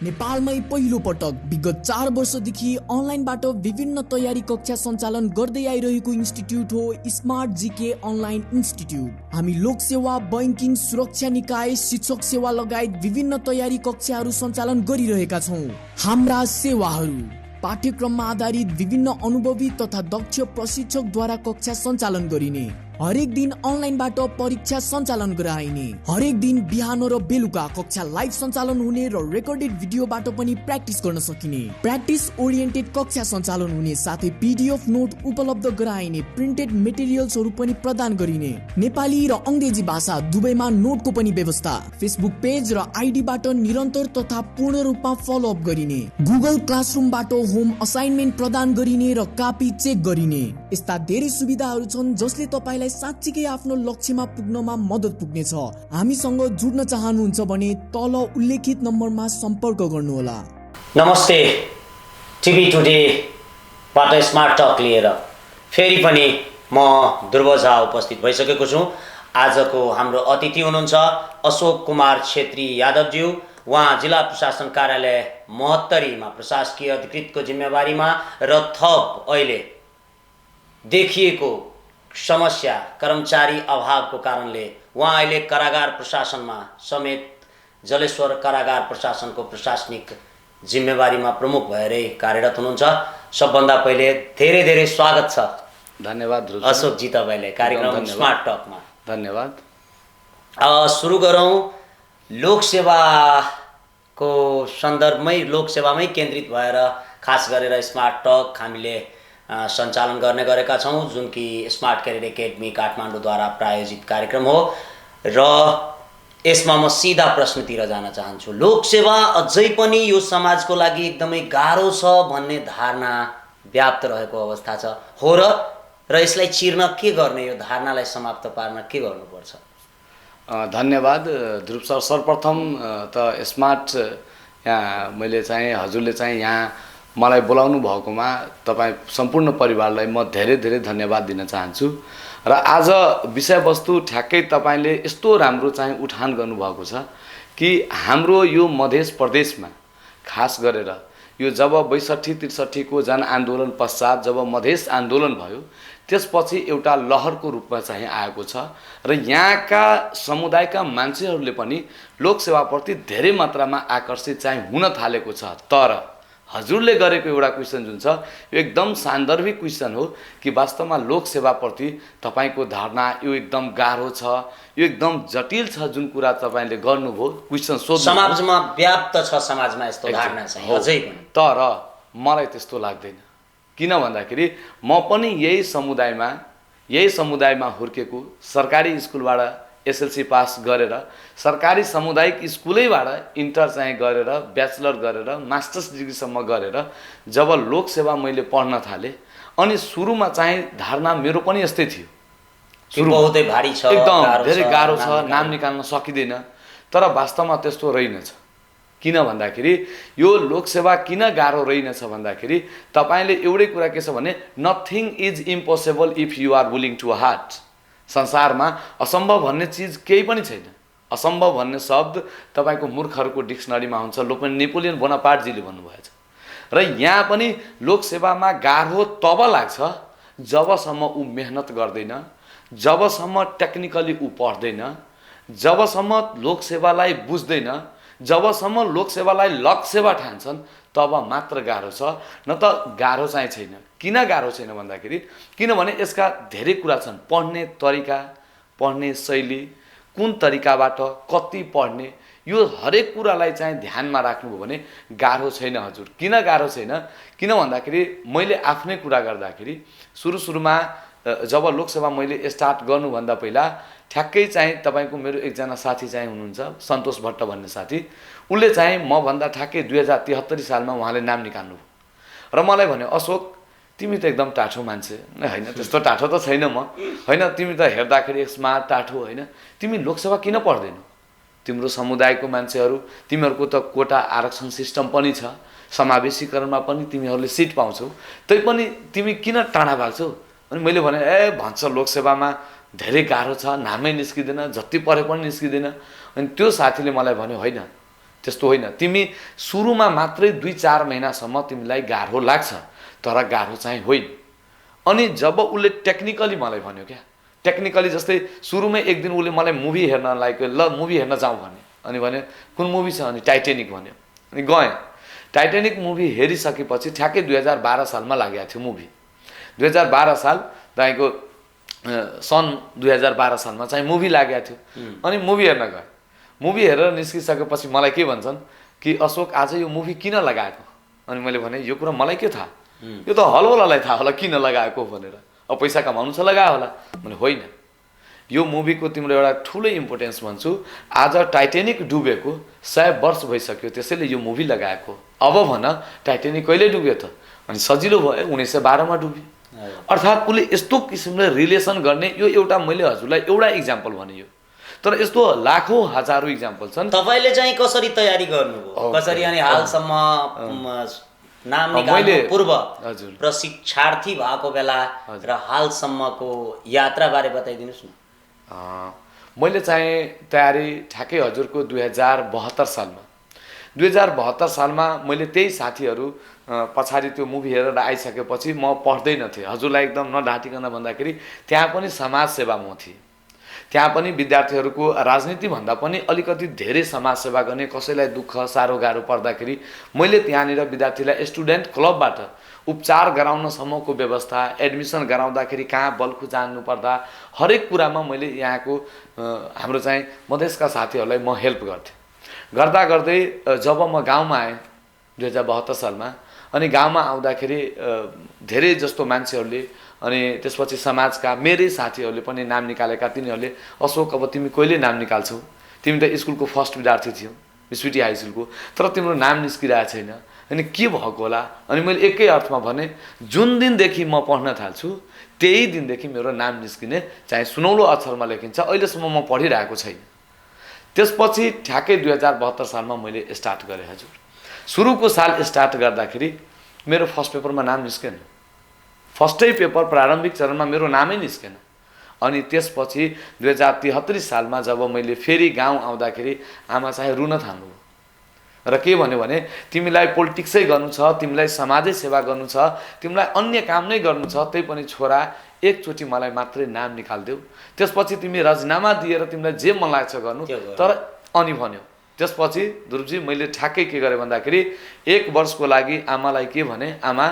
नेपालमै पहिलो पटक विगत 4 वर्षदेखि अनलाइनबाट विभिन्न तयारी कक्षा सञ्चालन गर्दै आइरहेको इन्स्टिट्युट हो स्मार्ट जीके अनलाइन इन्स्टिट्युट। हामी लोक सेवा, बैंकिङ, सुरक्षा निकाय, शिक्षक सेवा लगायत विभिन्न तयारी कक्षाहरू सञ्चालन गरिरहेका छौँ। हाम्रा सेवाहरू पाठ्यक्रममा आधारित विभिन्न अनुभवी तथा दक्ष प्रशिक्षकद्वारा कक्षा सञ्चालन गरिने, हरेक दिन अनलाइनबाट परीक्षा सञ्चालन गराइने, हरेक दिन बिहान र बेलुका कक्षा लाइभ सञ्चालन हुने र रेकर्डेड भिडियोबाट पनि प्र्याक्टिस गर्न सकिने, प्र्याक्टिस ओरिएन्टेड कक्षा सञ्चालन हुने साथै पीडीएफ नोट उपलब्ध गराइने, प्रिन्टेड मेटेरियल्सहरू पनि प्रदान गरिने, नेपाली र अंग्रेजी भाषा दुवैमा नोटको पनि व्यवस्था, फेसबुक पेज र आइडीबाट निरन्तर तथा पूर्ण रूपमा फलोअप गरिने, गुगल क्लासरुमबाट होम असाइनमेन्ट प्रदान गरिने र कापी चेक गरिने, यस्ता धेरै सुविधाहरू छन् जसले तपाईलाई साच्चीकै आफ्नो लक्ष्यमा पुग्नमा मद्दत पुग्नेछ। हामीसँग जुड्न चाहनुहुन्छ भने तल उल्लेखित नम्बरमा सम्पर्क गर्नुहोला। नमस्ते, टिभी टुडेबाट स्मार्ट टक लिएर फेरि पनि म ध्रुव झा उपस्थित भइसकेको छु। आजको हाम्रो अतिथि हुनुहुन्छ अशोक कुमार छेत्री यादवज्यू। उहाँ जिल्ला प्रशासन कार्यालय महोत्तरीमा प्रशासकीय अधिकृतको जिम्मेवारीमा र थप अहिले देखिएको समस्या कर्मचारी अभावको कारणले उहाँ अहिले कारागार प्रशासनमा समेत जलेश्वर कारागार प्रशासनको प्रशासनिक जिम्मेवारीमा प्रमुख भएरै कार्यरत हुनुहुन्छ। सबभन्दा पहिले धेरै धेरै स्वागत छ। धन्यवाद अशोक जी, तपाईले कार्यक्रम स्मार्ट टकमा धन्यवाद। सुरु गरौँ। लोकसेवाको सन्दर्भमै, लोकसेवामै केन्द्रित भएर खास गरेर स्मार्ट टक हामीले सञ्चालन गर्ने गरेका छौँ, जुन कि स्मार्ट करियर एकाडेमी काठमाडौँद्वारा प्रायोजित कार्यक्रम हो। र यसमा म सिधा प्रश्नतिर जान चाहन्छु। लोकसेवा अझै पनि यो समाजको लागि एकदमै गाह्रो छ भन्ने धारणा व्याप्त रहेको अवस्था छ हो र यसलाई चिर्न के गर्ने, यो धारणालाई समाप्त पार्न के गर्नुपर्छ? धन्यवाद ध्रुव सर। सर्वप्रथम त स्मार्ट यहाँ मैले चाहिँ हजुरले चाहिँ यहाँ मलाई बोलाउनु भएकोमा तपाईँ सम्पूर्ण परिवारलाई म धेरै धेरै धन्यवाद दिन चाहन्छु। र आज विषयवस्तु ठ्याक्कै तपाईँले यस्तो राम्रो चाहिँ उठान गर्नुभएको छ कि हाम्रो यो मध्य प्रदेशमा खास गरेर यो जब 62-63 को जनआन्दोलन पश्चात जब मधेस आन्दोलन भयो, त्यसपछि एउटा लहरको रूपमा चाहिँ आएको छ र यहाँका समुदायका मान्छेहरूले पनि लोकसेवाप्रति धेरै मात्रामा आकर्षित चाहिँ हुन थालेको छ। तर हजुरले गरेको एउटा क्वेसन जुन छ यो एकदम सान्दर्भिक क्वेसन हो कि वास्तवमा लोकसेवाप्रति तपाईको धारणा यो एकदम गाह्रो छ, यो एकदम जटिल छ। जुन कुरा तपाईले गर्नुभयो क्वेसन सोध्नु समाजमा व्याप्त छ, समाजमा यस्तो धारणा चाहिँ अझै पनि। तर मलाई त्यस्तो लाग्दैन। किन भन्दाखेरि म पनि यही समुदायमा हुर्केको, सरकारी स्कुलबाट एसएलसी पास गरेर सरकारी सामुदायिक स्कुलैबाट इन्टर चाहिँ गरेर ब्याचलर गरेर मास्टर्स डिग्रीसम्म गरेर जब लोकसेवा मैले पढ्न थालेँ, अनि सुरुमा चाहिँ धारणा मेरो पनि यस्तै थियो, बहुतै भारी छ, एकदम धेरै गाह्रो छ, नाम निकाल्न सकिँदैन। तर वास्तवमा त्यस्तो रहेनछ। किन भन्दाखेरि यो लोकसेवा किन गाह्रो रहेनछ भन्दाखेरि तपाईले एउटै कुरा के छ भने nothing is impossible if you are willing to heart. संसारमा असम्भव भन्ने चिज केही पनि छैन। असम्भव भन्ने शब्द तपाईको मूर्खहरूको डिक्सनरीमा हुन्छ, नेपोलियन बोनापार्टजीले भन्नुभएको छ। र यहाँ पनि लोकसेवामा गाह्रो तब लाग्छ जबसम्म ऊ मेहनत गर्दैन, जबसम्म टेक्निकली ऊ पढ्दैन, जबसम्म लोकसेवालाई बुझ्दैन, जबसम्म लोकसेवालाई लक्ष्यसेवा ठान्छन्, तब मात्र गाह्रो छ, न त गाह्रो चाहिँ छैन। किन गाह्रो छैन भन्दाखेरि किनभने यसका धेरै कुरा छन्। पढ्ने तरिका, पढ्ने शैली, कुन तरिकाबाट कति पढ्ने, यो हरेक कुरालाई चाहिँ ध्यानमा राख्नुभयो भने गाह्रो छैन हजुर। किन गाह्रो छैन? किन भन्दाखेरि मैले आफ्नै कुरा गर्दाखेरि सुरुमा जब लोकसेवा मैले स्टार्ट गर्नुभन्दा पहिला ठ्याक्कै चाहिँ तपाईको मेरो एकजना साथी चाहिँ हुनुहुन्छ सन्तोष भट्ट भन्ने साथी, उनले चाहिँ मभन्दा ठ्याक्कै 2073 सालमा उहाँले नाम निकाल्नु र मलाई भन्यो, अशोक तिमी त एकदम टाठो मान्छे। होइन, त्यस्तो टाठो त छैन म। होइन, तिमी त हेर्दाखेरि स्मार्ट टाठो, होइन, तिमी लोकसेवा किन पढ्दैनौ? तिम्रो समुदायको मान्छेहरू, तिमीहरूको त कोटा आरक्षण सिस्टम पनि छ, समावेशीकरणमा पनि तिमीहरूले सिट पाउँछौ, तैपनि तिमी किन टाढा भाग्छौ? अनि मैले भने भन्छ लोकसेवामा धेरै गाह्रो छ, नामै निस्किँदैन, जति पढे पनि निस्किँदैन। अनि त्यो साथीले मलाई भन्यो, होइन त्यस्तो होइन। तिमी सुरुमा मात्रै 2-4 महिनासम्म तिमीलाई गाह्रो लाग्छ, तर गाह्रो चाहिँ होइन। अनि जब उसले टेक्निकली मलाई भन्यो क्या, टेक्निकली जस्तै सुरुमै एक दिन उसले मलाई मुभी हेर्न लागेको, ल मुभी हेर्न जाउँ भने, अनि भन्यो कुन मुभी छ, अनि टाइटेनिक भन्यो, अनि गएँ। टाइटेनिक मुभी हेरिसकेपछि ठ्याक्कै 2012 सालमा लागेको थियो मुभी। 2012 साल तपाईँको सन् 2012 सालमा चाहिँ मुभी लागेको थियो। अनि मुभी हेर्न गएँ। मुभी हेरेर निस्किसकेपछि मलाई के भन्छन् कि अशोक आज यो मुभी किन लगाएको? अनि मैले भने यो कुरा मलाई के थाहा, यो त हलवालालाई थाहा होला किन लगाएको भनेर, अब पैसा कमाउनु छ लगायो होला। मैले होइन, यो मुभीको तिम्रो एउटा ठुलो इम्पोर्टेन्स भन्छु। आज टाइटेनिक डुबेको 100 वर्ष भइसक्यो, त्यसैले यो मुभी लगाएको। अब भन टाइटेनिक कहिले डुब्यो त? अनि सजिलो भयो, 1912 मा डुब्यो। अर्थात् उसले यस्तो किसिमले रिलेसन गर्ने, यो एउटा मैले हजुरलाई एउटा इक्जाम्पल भने यो, तर यस्तो लाखौं हजारौं इक्जाम्पल छन्। तपाईले चाहिँ कसरी तयारी गर्नुभयो, कसरी अनि हालसम्म नाम निकाल्नु पूर्व प्रशिक्षार्थी भएको बेला र हालसम्मको यात्रा बारे बताइदिनुस् न। मैले चाहिँ तयारी ठ्याक्कै हजुरको 2072 सालमा 2072 सालमा मैले त्यही साथीहरू पछाडि त्यो मुभी हेरेर आइसकेपछि म पढ्दैन थिएँ। हजुरलाई एकदम नढाँटिकन भन्दाखेरि त्यहाँ पनि समाज सेवामा थिएँ। त्यहाँ पनि विद्यार्थीहरूको राजनीति भन्दा पनि अलिकति धेरै समाजसेवा गर्ने, कसैलाई दुःख साह्रो गाह्रो पर्दाखेरि मैले त्यहाँनिर विद्यार्थीलाई स्टुडेन्ट क्लबबाट उपचार गराउनसम्मको व्यवस्था, एडमिसन गराउँदाखेरि कहाँ बल्खु जानु पर्दा हरेक कुरामा मैले यहाँको हाम्रो चाहिँ मधेसका साथीहरूलाई म हेल्प गर्थेँ। गर्दा गर्दै जब म गाउँमा आएँ 2072 सालमा, अनि गाउँमा आउँदाखेरि धेरै जस्तो मान्छेहरूले अनि त्यसपछि समाजका मेरै साथीहरूले पनि नाम निकालेका, तिनीहरूले अशोक अब तिमी कहिले नाम निकाल्छौ, तिमी त स्कुलको फर्स्ट विद्यार्थी थियौ बिस्विटी हाई स्कुलको, तर तिम्रो नाम निस्किरहेको छैन, अनि के भएको होला? अनि मैले एकै अर्थमा भने जुन दिनदेखि म पढ्न थाल्छु त्यही दिनदेखि मेरो नाम निस्किने, चाहे सुनौलो अक्षरमा लेखिन्छ, अहिलेसम्म म पढिरहेको छैन। त्यसपछि ठ्याक्कै 2072 सालमा मैले स्टार्ट गरेँ हजुर। सुरुको साल स्टार्ट गर्दाखेरि मेरो फर्स्ट पेपरमा नाम निस्केन, फर्स्टै पेपर प्रारम्भिक चरणमा मेरो नामै निस्केन। अनि त्यसपछि 2073 सालमा जब मैले फेरि गाउँ आउँदाखेरि आमा चाहिँ रुन थाल्नुभयो र के भन्यो भने तिमीलाई पोलिटिक्सै गर्नु छ, तिमीलाई समाजै सेवा गर्नु छ, तिमीलाई अन्य काम नै गर्नु छ, त्यही पनि छोरा एकचोटि मलाई मात्रै नाम निकाल्देऊ, त्यसपछि तिमी राजीनामा दिएर तिमीलाई जे मन लाग्छ गर्नु। तर अनि भन्यो त्यसपछि ध्रुवजी मैले ठ्याक्कै के गरेँ भन्दाखेरि 1 वर्षको लागि आमालाई के भने, आमा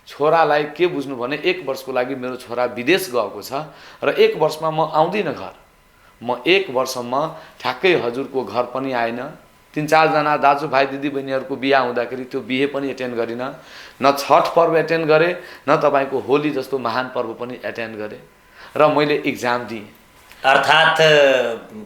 छोरालाई के बुझ्नु भने 1 वर्षको लागि मेरो छोरा विदेश गएको छ र 1 वर्षमा म आउँदिनँ घर। म 1 वर्षमा ठ्याक्कै हजुरको घर पनि आएन, 3-4 जना दाजुभाइ दिदीबहिनीहरूको बिहा हुँदाखेरि त्यो बिहे पनि एटेन्ड गरिनँ, न छठ पर्व एटेन्ड गरेँ, न तपाईँको होली जस्तो महान पर्व पनि एटेन्ड गरेँ, र मैले इक्जाम दिएँ। अर्थात्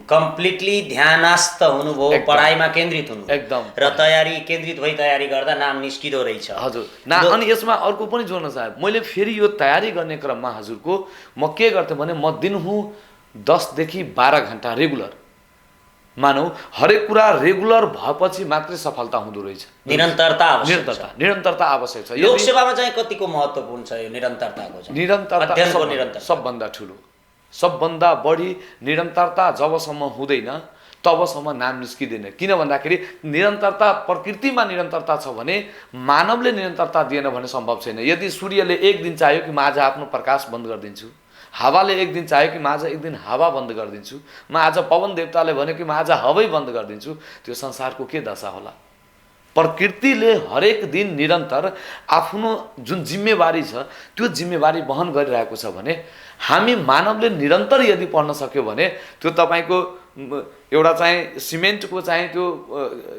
कम्प्लिटली ध्यानस्थ हुनुभयो, पढाइमा केन्द्रित हुनु एकदम, र तयारी केन्द्रित भई तयारी गर्दा नाम निस्किदो रहेछ हजुर। अनि यसमा अर्को पनि जोड्न चाहे, मैले फेरि यो तयारी गर्ने क्रममा हजुरको म के गर्थेँ भने म दिनहुँ 10 देखि 12 घण्टा रेगुलर, मानौ हरेक कुरा रेगुलर भएपछि मात्रै सफलता हुँदो रहेछ। निरन्तरता आवश्यक छ। लोकसेवामा चाहिँ कतिको महत्त्वपूर्ण छ यो निरन्तरताको? निरन्तरता सबभन्दा ठुलो, सबभन्दा बढी निरन्तरता जबसम्म हुँदैन तबसम्म नाम निस्किँदैन। किन भन्दाखेरि निरन्तरता प्रकृतिमा निरन्तरता छ भने मानवले निरन्तरता दिएन भने सम्भव छैन। यदि सूर्यले एक दिन चाह्यो कि म आज आफ्नो प्रकाश बन्द गरिदिन्छु, हावाले एक दिन चाह्यो कि म आज एक दिन हावा बन्द गरिदिन्छु, म आज पवन देवताले भन्यो कि म आज हावै बन्द गरिदिन्छु, त्यो संसारको के दशा होला? प्रकृतिले हरेक दिन निरन्तर आफ्नो जुन जिम्मेवारी छ त्यो जिम्मेवारी वहन गरिरहेको छ भने हामी मानवले निरन्तर यदि पढ्न सक्यो भने त्यो तपाईँको एउटा चाहिँ सिमेन्टको चाहिँ त्यो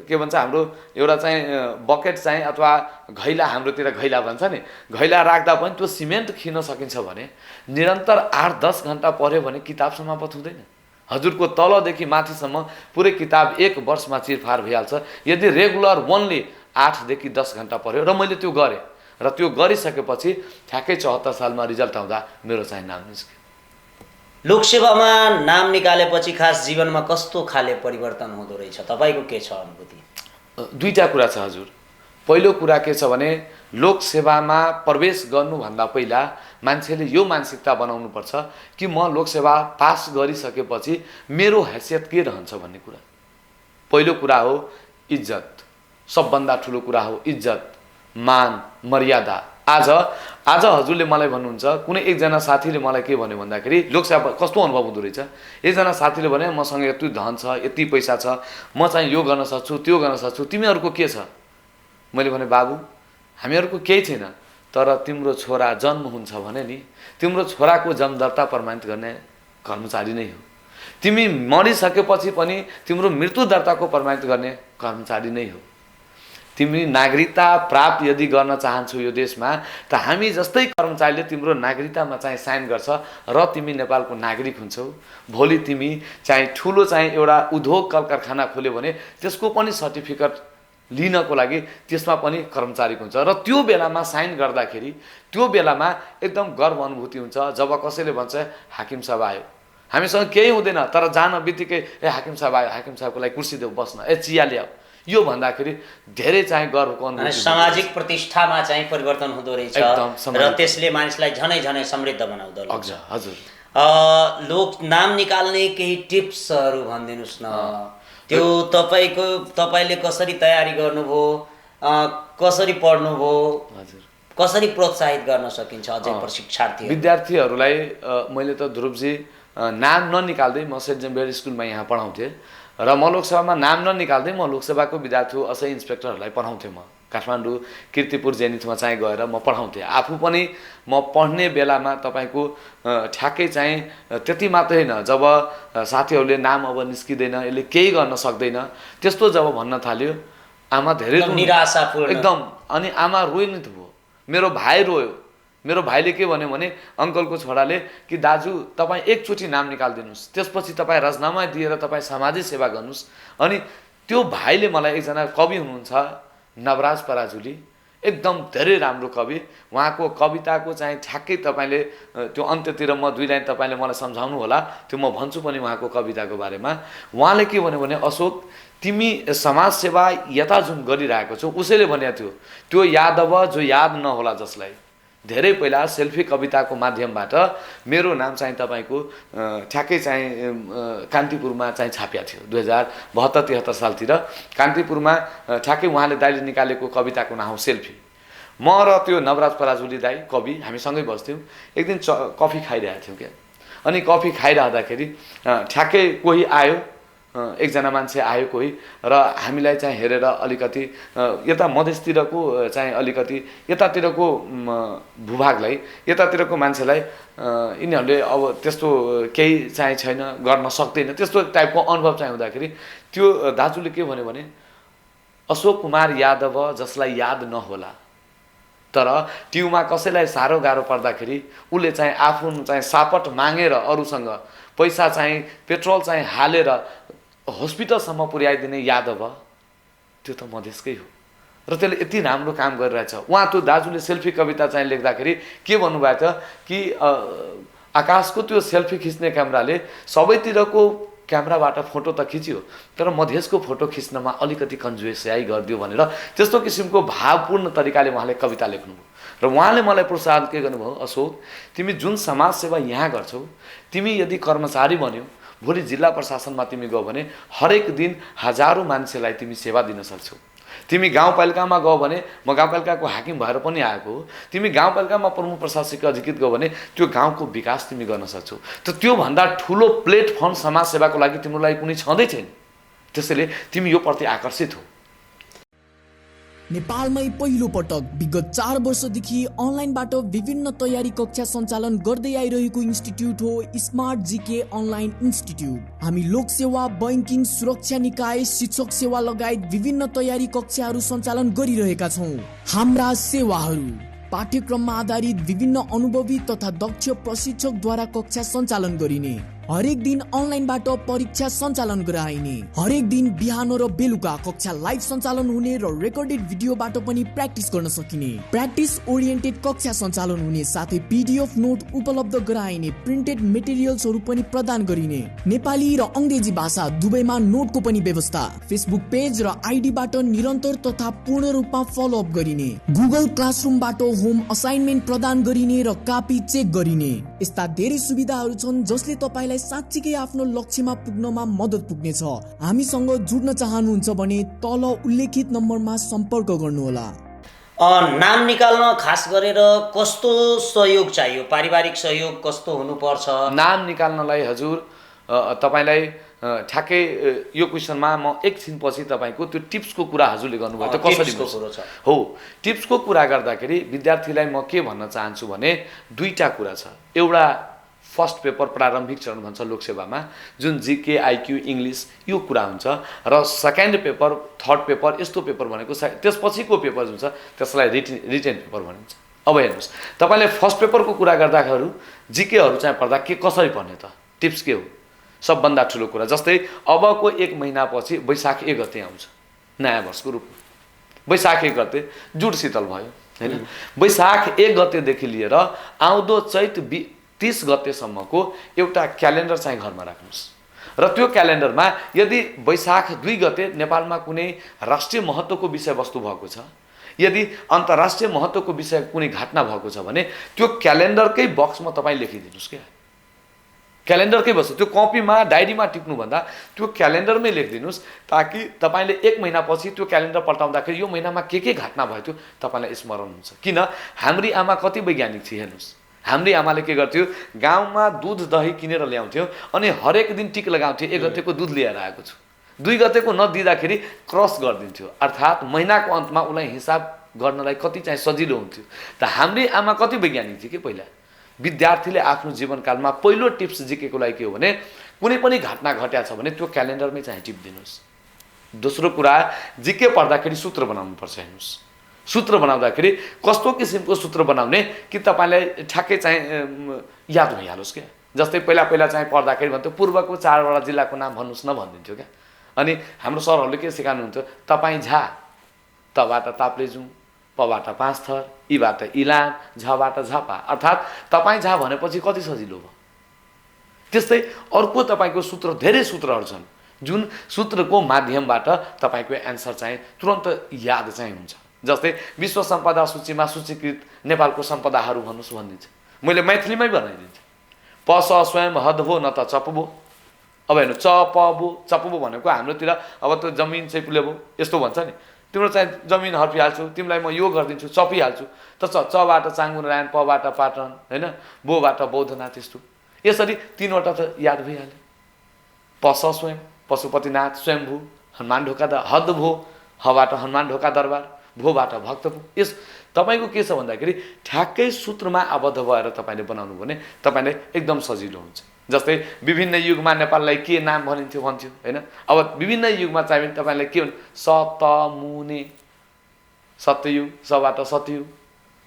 के भन्छ हाम्रो एउटा चाहिँ बकेट चाहिँ अथवा घैला, हाम्रोतिर घैला भन्छ नि, घैला राख्दा पनि त्यो सिमेन्ट खिन सकिन्छ भने निरन्तर 8-10 घण्टा पढ्यो भने किताब समाप्त हुँदैन। हजुरको तलदेखि माथिसम्म पुरै किताब 1 वर्षमा चिरफार भइहाल्छ यदि रेगुलर ओन्ली 8 देखि 10 घण्टा पढ्यो। र मैले त्यो गरेँ र त्यो गरिसकेपछि ठ्याक्कै 74 सालमा रिजल्ट आउँदा मेरो चाहिँ नाम निस्क्यो। लोकसेवामा नाम निकालेपछि खास जीवनमा कस्तो खाले परिवर्तन हुँदो रहेछ, तपाईँको के छ अनुभूति? दुईटा कुरा छ हजुर। पहिलो कुरा के छ भने लोकसेवामा प्रवेश गर्नुभन्दा पहिला मान्छेले यो मानसिकता बनाउनु पर्छ कि म लोकसेवा पास गरिसकेपछि मेरो हैसियत के रहन्छ भन्ने कुरा पहिलो कुरा हो। इज्जत सबभन्दा ठुलो कुरा हो। इज्जत, मान, मर्यादा। आज हजुरले मलाई भन्नुहुन्छ, कुनै एकजना साथीले मलाई के भन्यो भन्दाखेरि लोकसेवा कस्तो अनुभव हुँदो रहेछ। एकजना साथीले भने मसँग यति धन छ, यति पैसा छ, म चाहिँ यो गर्न सक्छु, त्यो गर्न सक्छु, तिमीहरूको के छ? मैले भने बाबु हामीहरूको केही छैन, तर तिम्रो छोरा जन्म हुन्छ भने नि तिम्रो छोराको जन्म दर्ता प्रमाणित गर्ने कर्मचारी नै हो। तिमी मरिसकेपछि पनि तिम्रो मृत्यु दर्ताको प्रमाणित गर्ने कर्मचारी नै हो। तिमी नागरिकता प्राप्त यदि गर्न चाहन्छौ यो देशमा, त हामी जस्तै कर्मचारीले तिम्रो नागरिकतामा चाहिँ साइन गर्छ र तिमी नेपालको नागरिक हुन्छौ। भोलि तिमी चाहिँ ठुलो चाहिँ एउटा उद्योग कल कारखाना खोल्यो भने त्यसको पनि सर्टिफिकेट लिनको लागि त्यसमा पनि कर्मचारीको हुन्छ। र त्यो बेलामा साइन गर्दाखेरि त्यो बेलामा एकदम गर्व अनुभूति हुन्छ जब कसैले भन्छ हाकिम साहब आयो, हामीसँग केही हुँदैन तर जान बित्तिकै हाकिम साहब आयो, हाकिम साहबको लागि कुर्सी देऊ बस्न, चिया ल्याऊ, यो भन्दाखेरि धेरै चाहिँ गर्वको अनुभूति। सामाजिक प्रतिष्ठामा चाहिँ परिवर्तन हुँदो रहेछ र त्यसले मानिसलाई झनै झनै समृद्ध बनाउँदो रहेछ। हजुर लोक नाम निकाल्ने केही टिप्सहरू भनिदिनुस् न। त्यो तपाईले कसरी तयारी गर्नुभयो, कसरी पढ्नुभयो, हजुर कसरी प्रोत्साहित गर्न सकिन्छ अझै प्रशिक्षार्थी विद्यार्थीहरूलाई? मैले त ध्रुवजी नाम ननिकाल्दै म सेन्ट जेम्बियर स्कुलमा यहाँ पढाउँथेँ र म लोकसेवामा नाम ननिकाल्दै म लोकसेवाको विद्यार्थी असै इन्सपेक्टरहरूलाई पढाउँथेँ। म काठमाडौँ किर्तिपुर जेनिथमा चाहिँ गएर म पढाउँथेँ। आफू पनि म पढ्ने बेलामा तपाईँको ठ्याक्कै चाहिँ त्यति मात्रै होइन, जब साथीहरूले नाम अब निस्किँदैन, यसले केही गर्न सक्दैन त्यस्तो जब भन्न थाल्यो, आमा धेरै निराशापूर्ण एकदम। अनि आमा रोइनु थियो, मेरो भाइ रोयो। मेरो भाइले के भन्यो भने अङ्कलको छोराले कि दाजु तपाईँ एकचोटि नाम निकालिदिनुहोस्, त्यसपछि तपाईँ राजीनामा दिएर तपाईँ सामाजिक सेवा गर्नुहोस्। अनि त्यो भाइले मलाई एकजना कवि हुनुहुन्छ नवराज पराजुली, एकदम धेरै राम्रो कवि, उहाँको कविताको चाहिँ ठ्याक्कै तपाईँले त्यो अन्त्यतिर म 2 लाइन तपाईँले मलाई सम्झाउनु होला, त्यो म भन्छु पनि उहाँको कविताको बारेमा। उहाँले के भन्यो भने अशोक तिमी समाजसेवा यता जुन गरिरहेको छौ, उसैले भनेको थियो त्यो यादव जो याद नहोला जसलाई। धेरै पहिला सेल्फी कविताको माध्यमबाट मेरो नाम चाहिँ तपाईँको ठ्याक्कै चाहिँ कान्तिपुरमा चाहिँ छापिया थियो 2072-73 सालतिर। कान्तिपुरमा ठ्याक्कै उहाँले दाइले निकालेको कविताको नाम हो सेल्फी। म र त्यो नवराज पराजुली दाइ कवि हामीसँगै बस्थ्यौँ। एक दिन कफी खाइरहेको थियौँ क्या। अनि कफी खाइरहँदाखेरि ठ्याक्कै कोही आयो, एकजना मान्छे आयो कोही, र हामीलाई चाहिँ हेरेर अलिकति यता मधेसतिरको चाहिँ अलिकति यतातिरको भूभागलाई, यतातिरको मान्छेलाई यिनीहरूले अब त्यस्तो केही चाहिँ छैन, गर्न सक्दैन, त्यस्तो टाइपको अनुभव चाहिँ हुँदाखेरि त्यो दाजुले के भन्यो भने अशोक कुमार यादव जसलाई याद नहोला, तर ट्युमा कसैलाई साह्रो गाह्रो पर्दाखेरि उसले चाहिँ आफ्नो चाहिँ सापट मागेर अरूसँग पैसा चाहिँ पेट्रोल चाहिँ हालेर हस्पिटलसम्म पुर्याइदिने यादव, त्यो त मधेसकै हो र त्यसले यति राम्रो काम गरिरहेछ। उहाँ त्यो दाजुले सेल्फी कविता चाहिँ लेख्दाखेरि के भन्नुभएको थियो कि आकाशको त्यो सेल्फी खिच्ने क्यामेराले सबैतिरको क्यामेराबाट फोटो त खिच्यो, तर मधेसको फोटो खिच्नमा अलिकति कन्जुसियाई गरिदियो भनेर त्यस्तो किसिमको भावपूर्ण तरिकाले उहाँले कविता लेख्नुभयो। र उहाँले मलाई प्रोत्साहन के गर्नुभयो, अशोक तिमी जुन समाजसेवा यहाँ गर्छौ, तिमी यदि कर्मचारी बन्यौ, भोलि जिल्ला प्रशासनमा तिमी गयो भने हरेक दिन हजारौँ मान्छेलाई तिमी सेवा दिन सक्छौ। तिमी गाउँपालिकामा गयो भने, म गाउँपालिकाको हाकिम भएर पनि आएको हो, तिमी गाउँपालिकामा प्रमुख प्रशासकीय अधिकृत गयो भने त्यो गाउँको विकास तिमी गर्न सक्छौ। त त्योभन्दा ठुलो प्लेटफर्म समाजसेवाको लागि तिम्रो लागि कुनै छँदै छैन। त्यसैले तिमी यो प्रति आकर्षित हो। नेपालमै पहिलो पटक विगत 4 वर्षदेखि अनलाइनबाट विभिन्न तयारी कक्षा सञ्चालन गर्दै आइरहेको इन्स्टिट्युट हो स्मार्ट जीके अनलाइन इन्स्टिट्युट। हामी लोकसेवा, बैंकिङ, सुरक्षा निकाय, शिक्षक सेवा लगायत विभिन्न तयारी कक्षाहरू सञ्चालन गरिरहेका छौँ। हाम्रा सेवाहरू पाठ्यक्रममा आधारित विभिन्न अनुभवी तथा दक्ष प्रशिक्षकद्वारा कक्षा सञ्चालन गरिने, हरेक दिन अनलाइनबाट परीक्षा सञ्चालन गराइने, हरेक दिन बिहान र बेलुका कक्षा लाइभ सञ्चालन हुने र रेकर्डेड भिडियोबाट पनि प्र्याक्टिस गर्न सकिने, प्र्याक्टिस ओरिएन्टेड कक्षा सञ्चालन हुने साथै PDF नोट उपलब्ध गराइने, प्रिन्टेड मेटेरियल्सहरू पनि प्रदान गरिने, नेपाली र अंग्रेजी भाषा दुवैमा नोटको पनि व्यवस्था, फेसबुक पेज र आइडीबाट निरन्तर तथा पूर्ण रूपमा फलोअप गरिने, गुगल क्लासरुमबाट होम असाइनमेन्ट प्रदान गरिने र कापी चेक गरिने, यस्ता धेरै सुविधाहरू छन् जसले तपाईलाई तपाईलाई साँच्चीकै आफ्नो लक्ष्यमा पुग्नमा मद्दत पुग्नेछ। हामीसँग जुड्न चाहनुहुन्छ भने तल उल्लेखित नम्बरमा सम्पर्क गर्नुहोला। नाम निकाल्न खास गरेर कस्तो सहयोग चाहियो? पारिवारिक सहयोग कस्तो हुनुपर्छ? नाम निकाल्नलाई हजुर तपाईलाई ठ्याक्कै यो क्वेसनमा म एकछिनपछि तपाईँको त्यो टिप्सको कुरा हजुरले गर्नुभयो त कसरी हो। टिप्सको कुरा गर्दाखेरि विद्यार्थीलाई म के भन्न चाहन्छु भने दुईटा कुरा छ। एउटा फर्स्ट पेपर प्रारम्भिक चरण भन्छ लोकसेवामा, जुन जिके आइक्यू इङ्ग्लिस यो कुरा हुन्छ, र सेकेन्ड पेपर थर्ड पेपर यस्तो पेपर भनेको त्यसपछिको पेपर जुन छ त्यसलाई रिटेन पेपर भनिन्छ। अब हेर्नुहोस्, तपाईँले फर्स्ट पेपरको कुरा गर्दाखेरि जिकेहरू चाहिँ पढ्दा कसरी पढ्ने त? टिप्स के हो? सबभन्दा ठुलो कुरा, जस्तै अबको 1 महिनापछि वैशाख 1 गते आउँछ नयाँ वर्षको रूपमा। वैशाख 1 गते जुड शीतल भयो हैन। वैशाख 1 गतेदेखि लिएर आउँदो चैत 30 गतेसम्मको एउटा क्यालेन्डर चाहिँ घरमा राख्नुहोस्, र त्यो क्यालेन्डरमा यदि वैशाख 2 गते नेपालमा कुनै राष्ट्रिय महत्त्वको विषयवस्तु भएको छ, यदि अन्तर्राष्ट्रिय महत्त्वको विषय कुनै घटना भएको छ भने त्यो क्यालेन्डरकै बक्समा तपाईँ लेखिदिनुहोस् क्या। क्यालेन्डरकै बस्छ, त्यो कपीमा डायरीमा टिप्नुभन्दा त्यो क्यालेन्डरमै लेखिदिनुहोस्, ताकि तपाईँले 1 महिनापछि त्यो क्यालेन्डर पल्टाउँदाखेरि यो महिनामा के घटना भयो त्यो तपाईँलाई स्मरण हुन्छ। किन? हाम्री आमा कति वैज्ञानिक थिए हेर्नुहोस्। हाम्री आमाले के गर्थ्यो, गाउँमा दुध दही किनेर ल्याउँथ्यो अनि हरेक दिन टिक लगाउँथ्यो, 1 गतेको दुध लिएर आएको छु, 2 गतेको नदिँदाखेरि क्रस गरिदिन्थ्यो, अर्थात् महिनाको अन्तमा उसलाई हिसाब गर्नलाई कति चाहिँ सजिलो हुन्थ्यो। त हाम्री आमा कति वैज्ञानिक थिए कि पहिला। विद्यार्थीले आफ्नो जीवनकालमा पहिलो टिप्स जिकेको लागि के हो भने कुनै पनि घटना घट्या छ भने त्यो क्यालेन्डरमै चाहिँ टिपिदिनुहोस्। दोस्रो कुरा, जिके पढ्दाखेरि सूत्र बनाउनु पर्छ। हेर्नुहोस्, सूत्र बनाउँदाखेरि कस्तो किसिमको सूत्र बनाउने कि तपाईँलाई ठ्याक्कै चाहिँ याद भइहालोस् क्या। जस्तै पहिला चाहिँ पढ्दाखेरि भन्थ्यो पूर्वको 4वटा जिल्लाको नाम भन्नुहोस् न भनिदिन्थ्यो क्या। अनि हाम्रो सरहरूले के सिकाउनुहुन्थ्यो, तपाईँ झा, तबाट ताप्लेजुङ, पबाट 5 थर, ईबाट इलाम, झबाट झापा, अर्थात् तपाईँ झा भनेपछि कति सजिलो भयो। त्यस्तै अर्को तपाईँको सूत्र, धेरै सूत्रहरू छन् जुन सूत्रको माध्यमबाट तपाईँको एन्सर चाहिँ तुरन्त याद चाहिँ हुन्छ। जस्तै विश्व सम्पदा सूचीमा सूचीकृत नेपालको सम्पदाहरू भन्नुहोस् भनिदिन्छ, मैले मैथिलीमै बनाइदिन्छु। प स स्वयं हदभो न त चपबो। अब हेर्नु, चपबो चपबो भनेको हाम्रोतिर अब त्यो जमिन चाहिँ पुलेबो यस्तो भन्छ नि, तिम्रो चाहिँ जमिन हर्पिहाल्छु, तिमीलाई म यो गरिदिन्छु, चपिहाल्छु। त चबाट चाङ्गु नारायण, पबाट पाटन होइन, बोबाट बौद्धनाथ, यस्तो यसरी 3वटा त याद भइहाल्यो। प स स्वयं पशुपतिनाथ, स्वयम्भू हनुमान ढोका हदभो, हबाट हनुमान ढोका दरबार, भोबाट भक्तभो। यस तपाईँको के छ भन्दाखेरि ठ्याक्कै सूत्रमा आबद्ध भएर तपाईँले बनाउनु भने तपाईँलाई एकदम सजिलो हुन्छ। जस्तै विभिन्न युगमा नेपाललाई के नाम भन्थ्यो हैन। अब विभिन्न युगमा चाहिँ तपाईँलाई के भन्छ, सतमुने सत्ययुग, सबाट सतयुग,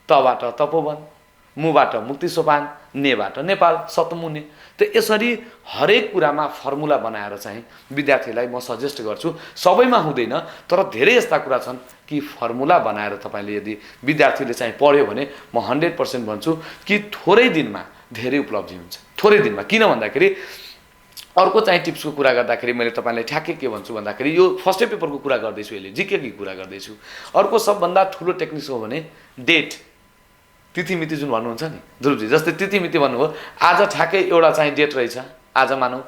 तबाट तपोवन, मुबाट मुक्ति सोपान, नेबाट नेपाल, सतमुने। त यसरी हरेक कुरामा फर्मुला बनाएर चाहिँ विद्यार्थीलाई म सजेस्ट गर्छु। सबैमा हुँदैन, तर धेरै यस्ता कुरा छन् कि फर्मुला बनाएर तपाईँले यदि विद्यार्थीले चाहिँ पढ्यो भने म 100% भन्छु कि थोरै दिनमा धेरै उपलब्धि हुन्छ। थोरै दिनमा, किन भन्दाखेरि अर्को चाहिँ टिप्सको कुरा गर्दाखेरि मैले तपाईँलाई ठ्याक्कै के भन्छु भन्दाखेरि यो फर्स्टै पेपरको कुरा गर्दैछु, अहिले जिकेको कुरा गर्दैछु। अर्को सबभन्दा ठुलो टेक्निक हो भने डेट, तिथिमिति जुन भन्नुहुन्छ नि ध्रुवजी, जस्तै तिथिमिति भन्नुभयो, आज ठ्याक्कै एउटा चाहिँ डेट रहेछ, आज मानौ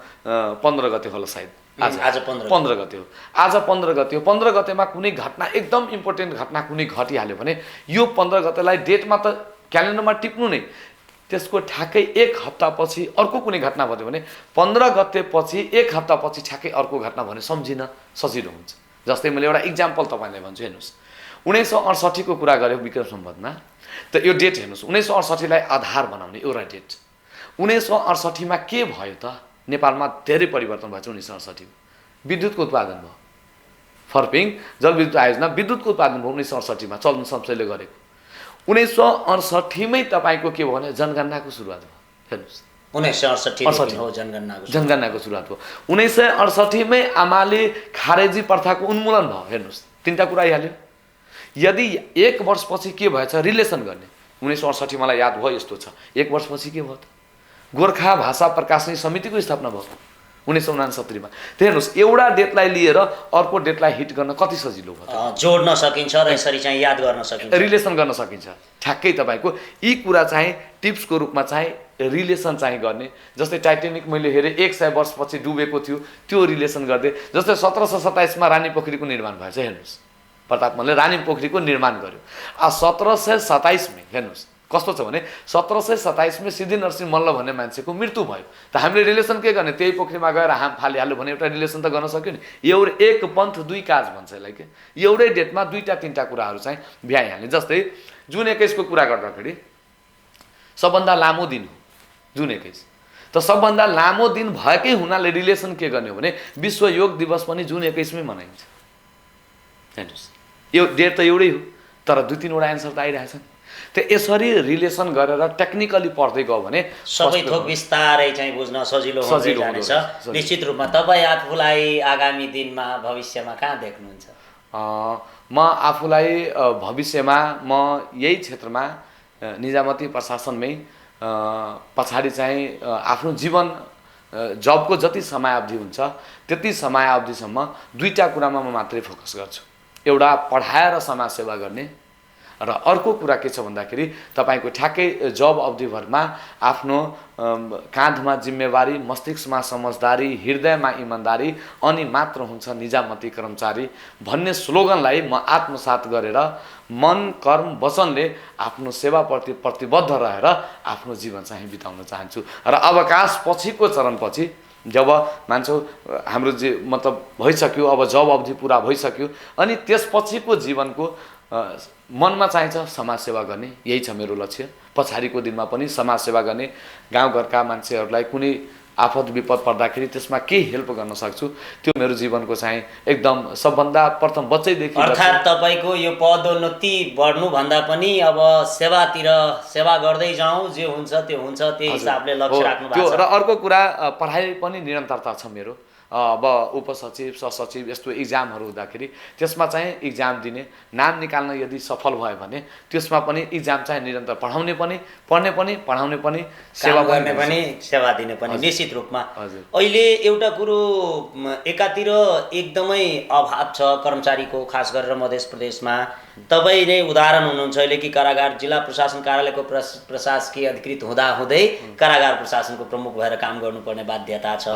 15 गते होला सायद, आज 15 गते हो, आज 15 गते हो। 15 गतेमा कुनै घटना एकदम इम्पोर्टेन्ट घटना कुनै घटिहाल्यो भने यो 15 गतेलाई डेटमा त क्यालेन्डरमा टिप्नु नै, त्यसको ठ्याक्कै 1 हप्तापछि अर्को कुनै घटना भयो भने 15 गतेपछि 1 हप्तापछि ठ्याक्कै अर्को घटना भने सम्झिन सजिलो हुन्छ। जस्तै मैले एउटा इक्जाम्पल तपाईँलाई भन्छु, हेर्नुहोस् 1968 को कुरा गऱ्यो विक्रम सम्वतमा, त यो डेट हेर्नुहोस्, 1968 लाई आधार बनाउने एउटा डेट। 1968 मा के भयो त, नेपालमा धेरै परिवर्तन भएको छ। 1968 विद्युतको उत्पादन भयो, फर्पिङ जलविद्युत आयोजना विद्युतको उत्पादन भयो 1968 मा, चल्न संस्थाले गरेको। 1968 मै तपाईको के भयो भने जनगणनाको सुरुवात भयो। हेर्नुहोस् 1968 हो जनगणनाको सुरुवात भयो। 1968 मै आमाले खारेजी प्रथाको उन्मूलन भयो। हेर्नुहोस् 3टा कुरा आइहाल्यो। यदि 1 वर्षपछि के भएछ रिलेसन गर्ने, 1968 मलाई याद भयो यस्तो छ, 1 वर्षपछि के भयो त, गोर्खा भाषा प्रकाशनी समितिको स्थापना भयो 1969 मा। हेर्नुहोस् एउटा डेटलाई लिएर अर्को डेटलाई हिट गर्न कति सजिलो भयो, जोड्न सकिन्छ र यसरी चाहिँ याद गर्न सकिन्छ, रिलेसन गर्न सकिन्छ। ठ्याक्कै तपाईको यी कुरा चाहिँ टिप्सको रूपमा चाहिँ रिलेसन चाहिँ गर्ने। जस्तै टाइटेनिक मैले हेरेँ 100 वर्षपछि डुबेको थियो, त्यो रिलेसन गर्दै। जस्तै 1727 रानी पोखरीको निर्माण भएछ, हेर्नुहोस् प्रतापमलले रानी पोखरीको निर्माण गर्यो। 1727 हेर्नुहोस् कस्तो छ भने 1727 सिद्धि नरसिंह मल्ल भन्ने मान्छेको मृत्यु भयो। त हामीले रिलेसन के गर्ने? त्यही पोखरीमा गएर हाम फालिहाल्यो भने एउटा रिलेसन त गर्न सक्यो नि। एउटा एक पन्थ दुई काज भन्छ यसलाई के, एउटै डेटमा दुईटा तिनटा कुराहरू चाहिँ भ्याइहाल्ने। जस्तै जुन 21 को कुरा गर्दाखेरि सबभन्दा लामो दिन हो जुन 21, त सबभन्दा लामो दिन भएकै हुनाले रिलेसन के गर्ने हो भने विश्व योग दिवस पनि जुन 21 मै मनाइन्छ। हेर्नुहोस् यो डेट त एउटै हो तर दुई तीनवटा एन्सर त आइरहेछन्। त यसरी रिलेसन गरेर टेक्निकली पढ्दै गयो भने सबै थोक बिस्तारै चाहिँ बुझ्न सजिलो हुँदै जानेछ। निश्चित रूपमा तपाईँ आफूलाई आगामी दिनमा भविष्यमा कहाँ देख्नुहुन्छ? म आफूलाई भविष्यमा म यही क्षेत्रमा निजामती प्रशासनमै पछाडि चाहिँ आफ्नो जीवन जबको जति समयावधि हुन्छ त्यति समयावधिसम्म दुईटा कुरामा म मात्रै फोकस गर्छु। एउटा पढाएर समाजसेवा गर्ने र अर्को कुरा के छ भन्दाखेरि तपाईको ठ्याक्कै जब अवधिभरमा आफ्नो काँधमा जिम्मेवारी, मस्तिष्कमा समझदारी, हृदयमा इमानदारी अनि मात्र हुन्छ निजामती कर्मचारी भन्ने स्लोगनलाई म आत्मसात गरेर मन कर्म वचनले आफ्नो सेवाप्रति प्रतिबद्ध रहेर आफ्नो जीवन चाहिँ बिताउन चाहन्छु। र अवकाश पछिको चरणपछि जब मान्छे हाम्रो मतलब भइसक्यो, अब जब अवधि पुरा भइसक्यो अनि त्यसपछिको जीवनको मनमा चाहिन्छ समाजसेवा गर्ने, यही छ मेरो लक्ष्य। पछाडिको दिनमा पनि समाजसेवा गर्ने, गाउँघरका मान्छेहरूलाई कुनै आफत विपद पर्दाखेरि त्यसमा के हेल्प गर्न सक्छु त्यो मेरो जीवनको चाहिँ एकदम सबभन्दा प्रथम बच्चैदेखि। अर्थात् तपाईको यो पदोन्नति बढ्नुभन्दा पनि अब सेवातिर सेवा गर्दै जाउँ, जे हुन्छ त्यो हुन्छ, त्यही हिसाबले लक्ष्य राख्नु भएको छ। र अर्को कुरा पढाइ पनि निरन्तरता छ मेरो। अब उपसचिव सहसचिव यस्तो इक्जामहरू हुँदाखेरि त्यसमा चाहिँ इक्जाम दिने, नाम निकाल्न यदि सफल भयो भने त्यसमा पनि इक्जाम चाहिँ निरन्तर पढाउने पनि, पढ्ने पनि, पढाउने पनि, सेवा गर्ने पनि, सेवा दिने पनि। निश्चित रूपमा अहिले एउटा कुरो एकातिर एकदमै अभाव छ कर्मचारीको, खास गरेर मध्य प्रदेशमा। तपाईँ नै उदाहरण हुनुहुन्छ अहिले कि कारागार जिल्ला प्रशासन कार्यालयको प्रशासकीय अधिकृत हुँदाहुँदै कारागार प्रशासनको प्रमुख भएर काम गर्नुपर्ने बाध्यता छ।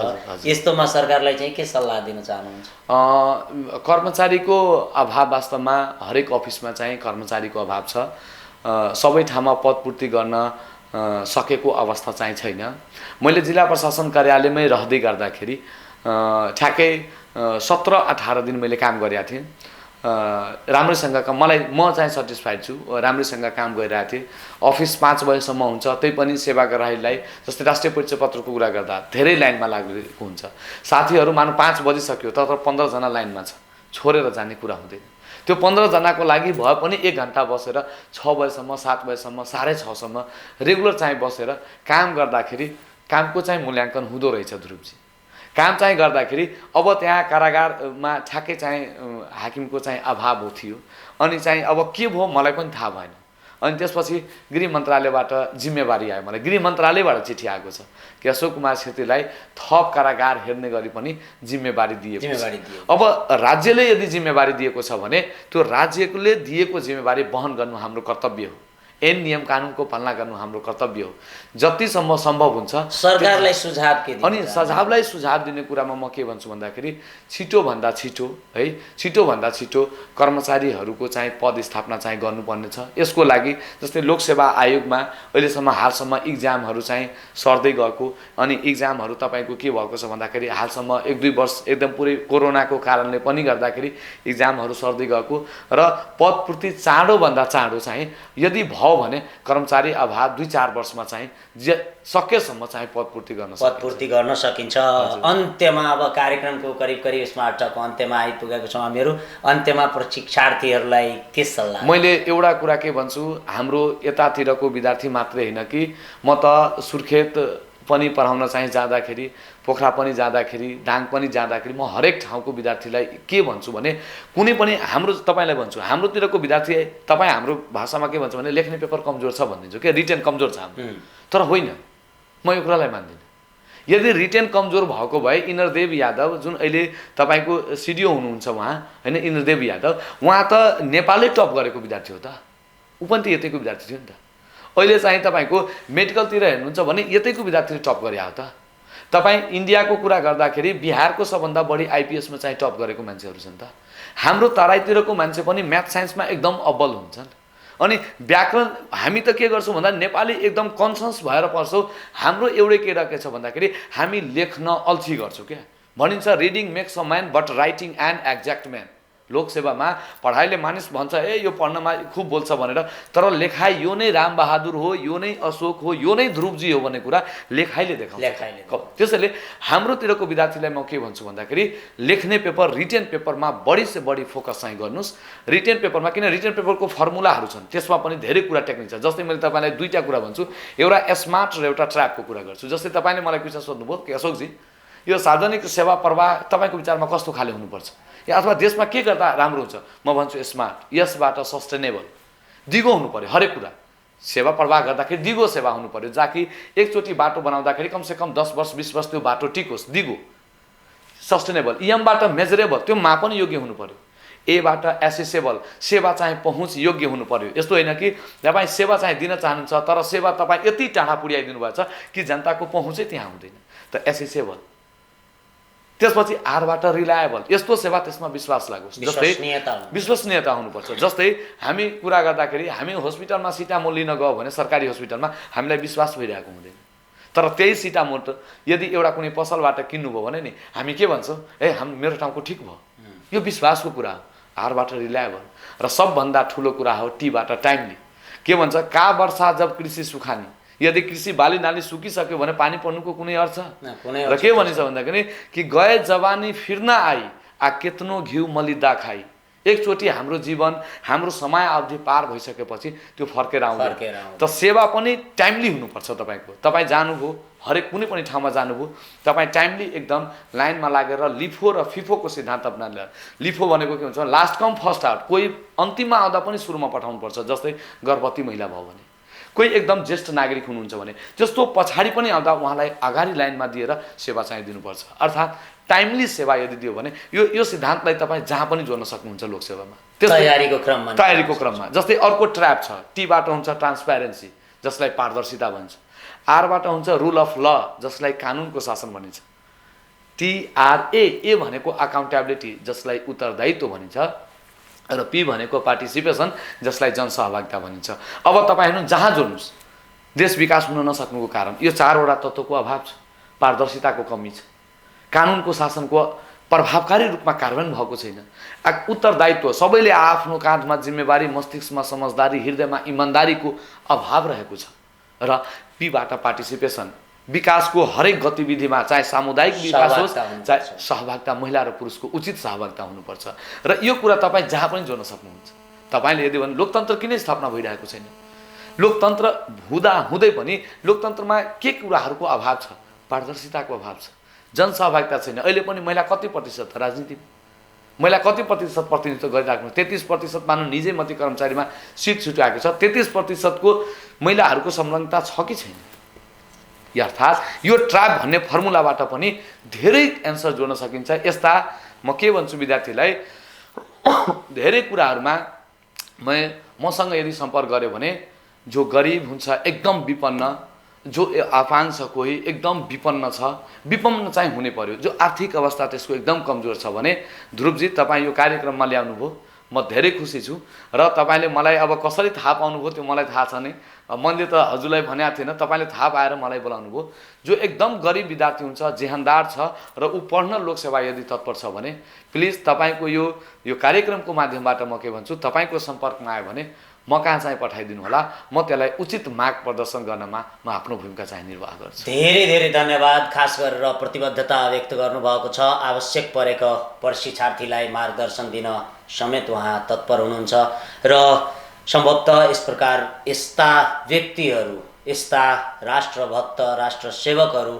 यस्तोमा सरकारलाई चाहिँ के सल्लाह दिन चाहनुहुन्छ? कर्मचारीको अभाव वास्तवमा हरेक अफिसमा चाहिँ कर्मचारीको अभाव छ। सबै ठाउँमा पदपूर्ति गर्न सकेको अवस्था चाहिँ छैन। मैले जिल्ला प्रशासन कार्यालयमै रहँदै गर्दाखेरि ठ्याक्कै 17-18 दिन मैले काम गरेका थिएँ। राम्रैसँग म चाहिँ सेटिस्फाइड छु, राम्रैसँग काम गरिरहेको थिएँ। अफिस 5 बजेसम्म हुन्छ, त्यही पनि सेवाग्राहीलाई जस्तै राष्ट्रिय परिचय पत्रको कुरा गर्दा धेरै लाइनमा लागेको हुन्छ। साथीहरू मानौ 5 बजिसक्यो तर 15 जना लाइनमा छ, छोडेर जाने कुरा हुँदैन। त्यो 15 जनाको लागि भए पनि 1 घण्टा बसेर 6 बजेसम्म 7 बजेसम्म 6:30 सम्म रेगुलर चाहिँ बसेर काम गर्दाखेरि कामको चाहिँ मूल्याङ्कन हुँदो रहेछ ध्रुवजी। काम चाहिँ गर्दाखेरि अब त्यहाँ कारागारमा ठ्याक्कै चाहिँ हाकिमको चाहिँ अभाव थियो अनि चाहिँ अब के भयो मलाई पनि थाहा भएन। अनि त्यसपछि गृह मन्त्रालयबाट जिम्मेवारी आयो, मलाई गृह मन्त्रालयबाट चिठी आएको छ कि अशोक कुमार छेत्रीलाई थप कारागार हेर्ने गरी पनि जिम्मेवारी दिएको छ। अब राज्यले यदि जिम्मेवारी दिएको छ भने त्यो राज्यले दिएको जिम्मेवारी वहन गर्नु हाम्रो कर्तव्य हो। ऐन नियम कानुनको पालना गर्नु हाम्रो कर्तव्य हो। जतिसम्म सम्भव हुन्छ सरकारलाई सुझाव के दिन्छ? अनि सुझावलाई सुझाव दिने कुरामा म के भन्छु भन्दाखेरि छिटोभन्दा छिटो है, छिटोभन्दा छिटो कर्मचारीहरूको चाहिँ पद स्थापना चाहिँ गर्नुपर्ने छ। यसको लागि जस्तै लोकसेवा आयोगमा अहिलेसम्म हालसम्म इक्जामहरू चाहिँ सर्दै गएको, अनि इक्जामहरू तपाईँको के भएको छ भन्दाखेरि हालसम्म 1-2 वर्ष एकदम पुरै कोरोनाको कारणले पनि गर्दाखेरि इक्जामहरू सर्दै गएको र पदपूर्ति चाँडोभन्दा चाँडो चाहिँ यदि भने कर्मचारी अभाव 2-4 वर्षमा चाहिँ सकेसम्म चाहिँ पदपूर्ति गर्न सकिन्छ। अन्त्यमा अब कार्यक्रमको करिब स्मार्ट टकको अन्त्यमा आइपुगेको छौँ हामीहरू। अन्त्यमा प्रशिक्षार्थीहरूलाई के सल्लाह? मैले एउटा कुरा के भन्छु, हाम्रो यतातिरको विद्यार्थी मात्रै होइन कि म त सुर्खेत पनि पढाउन चाहिँ जाँदाखेरि, पोखरा पनि जाँदाखेरि, दाङ पनि जाँदाखेरि म हरेक ठाउँको विद्यार्थीलाई के भन्छु भने कुनै पनि हाम्रो तपाईँलाई भन्छु हाम्रोतिरको विद्यार्थी तपाईँ हाम्रो भाषामा के भन्छ भने लेख्ने पेपर कमजोर छ भनिदिन्छु के, रिटेन कमजोर छ हाम्रो। तर होइन, म यो कुरालाई मान्दिनँ। यदि रिटेन कमजोर भएको भए इनरदेव यादव जुन अहिले तपाईँको सिडिओ हुनुहुन्छ उहाँ होइन, इनरदेव यादव, उहाँ त नेपालै टप गरेको विद्यार्थी हो त, ऊ पनि त यतैको विद्यार्थी थियो नि त। अहिले चाहिँ तपाईँको मेडिकलतिर हेर्नुहुन्छ भने यतैको विद्यार्थीले टप गरे हो त। तपाईँ इन्डियाको कुरा गर्दाखेरि बिहारको सबभन्दा बढी आइपिएसमा चाहिँ टप गरेको मान्छेहरू छन् त। हाम्रो तराईतिरको मान्छे पनि म्याथ साइन्समा एकदम अब्बल हुन्छन्। अनि व्याकरण हामी त के गर्छौँ भन्दा नेपाली एकदम कन्सन्स भएर पढ्छौँ। हाम्रो एउटै केटा के छ भन्दाखेरि हामी लेख्न अल्छी गर्छौँ क्या। भनिन्छ reading makes a man but writing an exact man. लोकसेवामा पढाइले मानिस भन्छ यो पढ्नमा खुब बोल्छ भनेर, तर लेखाइ यो नै रामबहादुर हो, यो नै अशोक हो, यो नै ध्रुवजी हो भन्ने कुरा लेखाइले देखाउँछ। त्यसैले हाम्रोतिरको विद्यार्थीलाई म के भन्छु भन्दाखेरि लेख्ने पेपर रिटेन पेपरमा बढी से बढी फोकस चाहिँ गर्नुहोस्। रिटेन पेपरमा, किन रिटेन पेपरको फर्मुलाहरू छन्, त्यसमा पनि धेरै कुरा टेक्निक छ। जस्तै मैले तपाईँलाई दुईटा कुरा भन्छु, एउटा स्मार्ट र एउटा ट्र्यापको कुरा गर्छु। जस्तै तपाईँले मलाई क्वेसन सोध्नुभयो कि अशोकजी यो सार्वजनिक सेवा प्रवाह तपाईँको विचारमा कस्तो खाले हुनुपर्छ या अथवा देशमा के गर्दा राम्रो हुन्छ, म भन्छु स्मार्ट। यसबाट सस्टेनेबल, दिगो हुनु पर्यो। हरेक कुरा सेवा प्रवाह गर्दाखेरि दिगो सेवा हुनु पर्यो, जहाँ कि एकचोटि बाटो बनाउँदाखेरि कमसेकम 10 वर्ष 20 वर्ष त्यो बाटो टिकोस्, दिगो सस्टेनेबल। इएमबाट मेजरेबल, त्यो मापन योग्य हुनु पर्यो। एबाट एसेसेबल, सेवा चाहिँ पहुँच योग्य हुनु पर्यो। यस्तो होइन कि तपाईँ सेवा चाहिँ दिन चाहनुहुन्छ तर सेवा तपाईँ यति टाढा पुर्याइदिनु भएको छ कि जनताको पहुँचै त्यहाँ हुँदैन, त एसेसेबल। त्यसपछि आरबाट रिलायबल, यस्तो सेवा त्यसमा विश्वास लागोस्, जस्तै विश्वसनीयता हुनुपर्छ। जस्तै हामी कुरा गर्दाखेरि हामी हस्पिटलमा सिटामोल लिन गयो भने सरकारी हस्पिटलमा हामीलाई विश्वास भइरहेको हुँदैन, तर त्यही सिटामोल यदि एउटा कुनै पसलबाट किन्नुभयो भने नि हामी के भन्छौँ, मेरो ठाउँको ठिक भयो। यो विश्वासको कुरा हो। आरबाट रिलायबल र सबभन्दा ठुलो कुरा हो टीबाट टाइमली। के भन्छ, का वर्षा जब कृषि सुखानी, यदि कृषि बाली नाली सुकिसक्यो भने पानी पर्नुको कुनै अर्थ र के भनिन्छ भन्दाखेरि कि गए जवानी फिर्न आई आ केतनो घिउ मलिदा खाई। एकचोटि हाम्रो जीवन हाम्रो समय अवधि पार भइसकेपछि त्यो फर्केर आउँदैन। त सेवा पनि टाइमली हुनुपर्छ। तपाईँ जानुभयो, हरेक कुनै पनि ठाउँमा जानुभयो, तपाईँ टाइमली एकदम लाइनमा लागेर लिफो र फिफोको सिद्धान्त अपनाएर। लिफो भनेको के हुन्छ, लास्ट कम फर्स्ट आउट। कोही अन्तिममा आउँदा पनि सुरुमा पठाउनुपर्छ। जस्तै गर्भवती महिला भयो भने, कोही एकदम ज्येष्ठ नागरिक हुनुहुन्छ भने त्यस्तो पछाडि पनि आउँदा उहाँलाई अगाडि लाइनमा दिएर सेवा चाहिँ दिनुपर्छ। अर्थात् टाइमली सेवा यदि दियो भने यो सिद्धान्तलाई तपाईँ जहाँ पनि जोड्न सक्नुहुन्छ लोकसेवामा, तयारीको क्रममा। जस्तै अर्को ट्र्याप छ, टीबाट हुन्छ ट्रान्सप्यारेन्सी, जसलाई पारदर्शिता भन्छ। आरबाट हुन्छ रुल अफ ल, जसलाई कानुनको शासन भनिन्छ। TRA, ए भनेको अकाउन्टेबिलिटी, जसलाई उत्तरदायित्व भनिन्छ, र पी भनेको पार्टिसिपेसन, जसलाई जनसहभागिता भनिन्छ। अब तपाईँ हेर्नु जहाँ जोड्नुहोस्, देश विकास हुन नसक्नुको कारण यो चारवटा तत्त्वको अभाव छ, पारदर्शिताको कमी छ, कानुनको शासनको प्रभावकारी रूपमा कार्यान्वयन भएको छैन, उत्तरदायित्व, सबैले आफ्नो काँधमा जिम्मेवारी, मस्तिष्कमा समझदारी, हृदयमा इमान्दारीको अभाव रहेको छ। र पीबाट पार्टिसिपेसन, विकासको हरेक गतिविधिमा, चाहे सामुदायिक विकास होस् चाहे सहभागिता, महिला र पुरुषको उचित सहभागिता हुनुपर्छ। र यो कुरा तपाईँ जहाँ पनि जोड्न सक्नुहुन्छ। तपाईँले यदि भने लोकतन्त्र किन स्थापना भइरहेको छैन, लोकतन्त्र हुँदा हुँदै पनि लोकतन्त्रमा के कुराहरूको अभाव छ, पारदर्शिताको अभाव छ, जनसहभागिता छैन। अहिले पनि महिला कति प्रतिशत राजनीतिमा, महिला कति प्रतिशत प्रतिनिधित्व गरिराख्नु, 33% मानव निजै मती कर्मचारीमा सिट छुट्याएको छ, 33%को महिलाहरूको संलग्नता छ कि छैन। अर्थात् यो ट्र्याप भन्ने फर्मुलाबाट पनि धेरै एन्सर जोड्न सकिन्छ। यस्ता म के भन्छु विद्यार्थीलाई, धेरै कुराहरूमा मसँग यदि सम्पर्क गर्यो भने जो गरिब हुन्छ, एकदम विपन्न, जो आफान छ, कोही एकदम विपन्न छ, विपन्न चाहिँ हुने पर्यो, जो आर्थिक अवस्था त्यसको एकदम कमजोर छ भने ध्रुवजी तपाईँ यो कार्यक्रममा ल्याउनुभयो, म धेरै खुसी छु। र तपाईँले मलाई अब कसरी थाहा पाउनुभयो त्यो मलाई थाहा छ नै, मैले त हजुरलाई भनेको थिएन, तपाईँले थाहा पाएर मलाई बोलाउनु भयो। जो एकदम गरिब विद्यार्थी हुन्छ, जेहनदार छ र ऊ पढ्न लोकसेवा यदि तत्पर छ भने प्लिज तपाईँको यो कार्यक्रमको माध्यमबाट म के भन्छु, तपाईँको सम्पर्कमा आयो भने म कहाँ चाहिँ पठाइदिनु होला, म त्यसलाई उचित मार्ग प्रदर्शन गर्नमा म आफ्नो भूमिका चाहिँ निर्वाह गर्छु। धेरै धेरै धन्यवाद। खास गरेर प्रतिबद्धता व्यक्त गर्नुभएको छ, आवश्यक परेको प्रशिक्षार्थीलाई मार्गदर्शन दिन समेत उहाँ तत्पर हुनुहुन्छ र सम्भवतः यस प्रकार यस्ता व्यक्तिहरू, यस्ता राष्ट्रभक्त, राष्ट्र सेवकहरू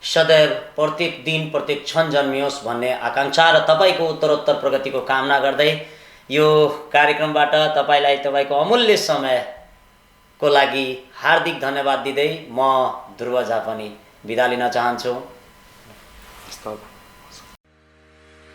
सदैव प्रत्येक दिन प्रत्येक क्षण जन्मियोस् भन्ने आकांक्षा र तपाईँको उत्तरोत्तर प्रगतिको कामना गर्दै यो कार्यक्रमबाट तपाईँलाई तपाईँको अमूल्य समयको लागि हार्दिक धन्यवाद दिँदै म ध्रुव झा पनि बिदा लिन चाहन्छु।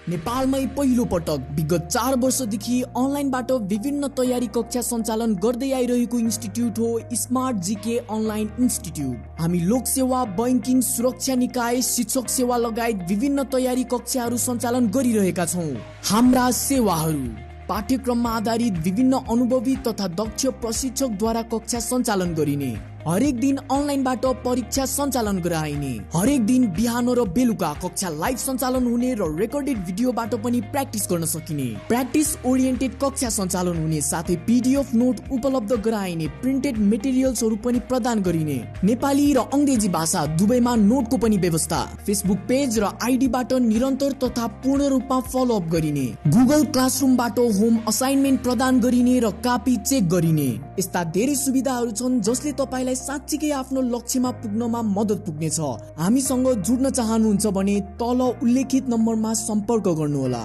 नेपालमै पहिलो पटक विगत 4 वर्षदेखि अनलाइनबाट विभिन्न तयारी कक्षा सञ्चालन गर्दै आइरहेको इन्स्टिट्युट हो स्मार्ट जीके अनलाइन इन्स्टिट्युट। हामी लोक सेवा, बैंकिङ, सुरक्षा निकाय, शिक्षक सेवा लगायत विभिन्न तयारी कक्षाहरू सञ्चालन गरिरहेका छौँ। हाम्रा सेवाहरू: पाठ्यक्रममा आधारित विभिन्न अनुभवी तथा दक्ष प्रशिक्षकद्वारा कक्षा सञ्चालन गरिने, हरेक दिन अनलाइनबाट परीक्षा सञ्चालन गराइने, हरेक दिन बिहान र बेलुका कक्षा लाइभ सञ्चालन हुने र रेकर्डेड भिडियोबाट पनि प्र्याक्टिस गर्न सकिने, प्र्याक्टिस ओरिएन्टेड कक्षा सञ्चालन हुने साथै पीडीएफ नोट उपलब्ध गराइने, प्रिन्टेड मेटेरियल्सहरू पनि प्रदान गरिने, नेपाली र अंग्रेजी भाषा दुवैमा नोटको पनि व्यवस्था, फेसबुक पेज र आइडीबाट निरन्तर तथा पूर्ण रूपमा फलोअप गरिने, गुगल क्लासरुमबाट होम असाइनमेन्ट प्रदान गरिने र कापी चेक गरिने। यस्ता धेरै सुविधाहरू छन् जसले तपाईलाई साँच्चीकै आफ्नो लक्ष्यमा पुग्नमा मद्दत पुग्नेछ। हामीसँग जुड्न चाहनुहुन्छ भने तल उल्लेखित नम्बरमा सम्पर्क गर्नुहोला।